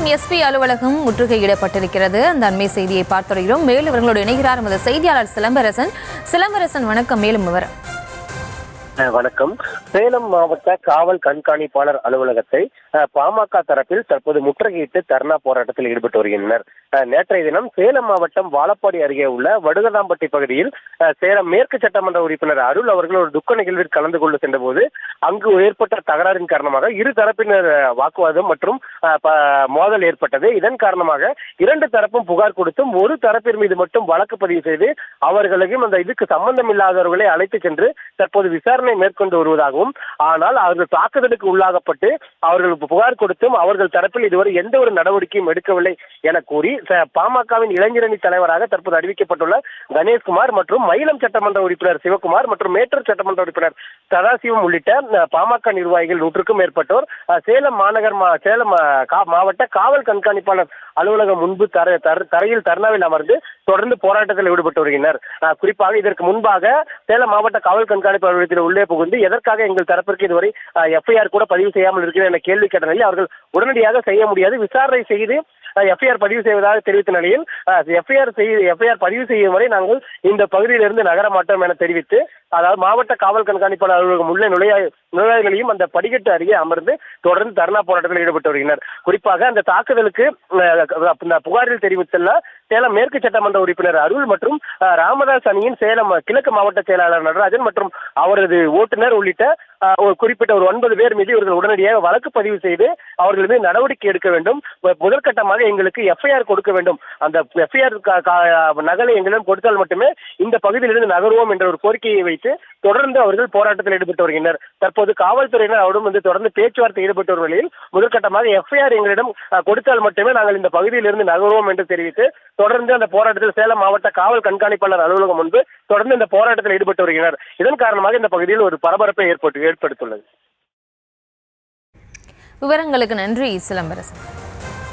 Salem SP அலுவலகம் முற்றுகையிடப்பட்டிருக்கிறது. அந்த அண்மை செய்தியை பார்த்து வருகிறோம். மேலும் இவர்களோடு இணைகிறார் நமது செய்தியாளர் சிலம்பரசன். வணக்கம். மேலும் விவரம். வணக்கம். சேலம் மாவட்ட காவல் கண்காணிப்பாளர் அலுவலகத்தை பாமக தரப்பில் தற்போது முற்றுகையிட்டு தர்ணா போராட்டத்தில் ஈடுபட்டு வருகின்றனர். நேற்றைய தினம் சேலம் மாவட்டம் வாழப்பாடி அருகே உள்ள வடுகதாம்பட்டி பகுதியில் சேலம் மேற்கு சட்டமன்ற உறுப்பினர் அருள் அவர்கள் ஒரு துக்க நிகழ்வில் கலந்து கொண்டு சென்றபோது அங்கு ஏற்பட்ட தகராறின் காரணமாக இரு தரப்பினர் வாக்குவாதம் மற்றும் மோதல் ஏற்பட்டது. இதன் காரணமாக இரண்டு தரப்பும் புகார் கொடுத்தும் ஒரு தரப்பின் மீது மட்டும் வழக்கு பதிவு செய்து அவர்களையும் அந்த இதுக்கு சம்பந்தம் இல்லாதவர்களை அழைத்து சென்று தற்போது விசாரணை மேற்கொண்டு வருவதாகவும், ஆனால் அவர்கள் தாக்குதலுக்கு உள்ளாகப்பட்டு அவர்கள் புகார் கொடுத்தும் அவர்கள் தரப்பில் இதுவரை எந்த ஒரு நடவடிக்கையும் எடுக்கவில்லை என கூறி பாமகவின் இளைஞரணி தலைவராக தற்போது அறிவிக்கப்பட்டுள்ள கணேஷ்குமார் மற்றும் மயிலம் சட்டமன்ற உறுப்பினர் சிவகுமார் மற்றும் மேட்டூர் சட்டமன்ற உறுப்பினர் சதாசிவம் உள்ளிட்ட பாமக நிர்வாகிகள் 100க்கும் மேற்பட்டோர் சேலம் மாவட்ட காவல் கண்காணிப்பாளர் அலுவலகம் முன்பு தரையில் தர்ணாவில் அமர்ந்து தொடர்ந்து போராட்டத்தில் ஈடுபட்டு வருகின்றனர். குறிப்பாக இதற்கு முன்பாக சேலம் மாவட்ட காவல் கண்காணிப்பு அலுவலகத்தில் உள்ளே புகுந்து எதற்காக எங்கள் தரப்பிற்கு இதுவரை எஃப்ஐஆர் கூட பதிவு செய்யாமல் இருக்கிறேன் என கேள்வி கேட்ட நிலையில் அவர்கள் உடனடியாக செய்ய முடியாது, விசாரணை செய்து எஃப்ஐஆர் பதிவு செய்வதாக தெரிவித்த நிலையில் எஃப்ஐஆர் பதிவு செய்யும் வரை நாங்கள் இந்த பகுதியிலிருந்து நகர மாட்டோம் என தெரிவித்து, அதாவது மாவட்ட காவல் கண்காணிப்பாளர் அலுவலகம் உள்ள நுழைவாயிலையும் அந்த படிக்கட்டு அருகே அமர்ந்து தொடர்ந்து தர்ணா போராட்டத்தில் ஈடுபட்டு வருகின்றனர். குறிப்பாக அந்த தாக்குதலுக்கு புகாரில் தெரிவித்துள்ள சேலம் மேற்கு சட்டமன்ற உறுப்பினர் அருள் மற்றும் ராமதாஸ் அணியின் சேலம் கிழக்கு மாவட்ட செயலாளர் நடராஜன் மற்றும் அவரது ஓட்டுநர் உள்ளிட்ட குறிப்பிட்ட ஒரு 9 பேர் மீது இவர்கள் உடனடியாக வழக்கு பதிவு செய்து அவர்கள் மீது நடவடிக்கை எடுக்க வேண்டும். முதற்கட்டமாக எங்களுக்கு எஃப்ஐஆர் கொடுக்க வேண்டும். அந்த எஃப்ஐஆர் நகலை எங்களிடம் கொடுத்தால் மட்டுமே இந்த பகுதியிலிருந்து நகருவோம் என்ற ஒரு கோரிக்கையை வைத்து தொடர்ந்து அவர்கள் போராட்டத்தில் ஈடுபட்டு வருகின்றனர். தற்போது காவல்துறையினர் அவரும் தொடர்ந்து பேச்சுவார்த்தை ஈடுபட்டு வரும் நிலையில் முதற்கட்டமாக எஃப்ஐஆர் எங்களிடம் கொடுத்தால் மட்டுமே நாங்கள் இந்த பகுதியிலிருந்து நகருவோம் என்று தெரிவித்து தொடர்ந்து அந்த போராட்டத்தில் சேலம் மாவட்ட காவல் கண்காணிப்பாளர் அலுவலகம் முன்பு தொடர்ந்து இந்த போராட்டத்தில் ஈடுபட்டு வருகின்றனர். இதன் காரணமாக இந்த பகுதியில் ஒரு பரபரப்பை ஏற்படுத்தியுள்ளது. விவரங்களுக்கு நன்றி சிலம்பரசன்.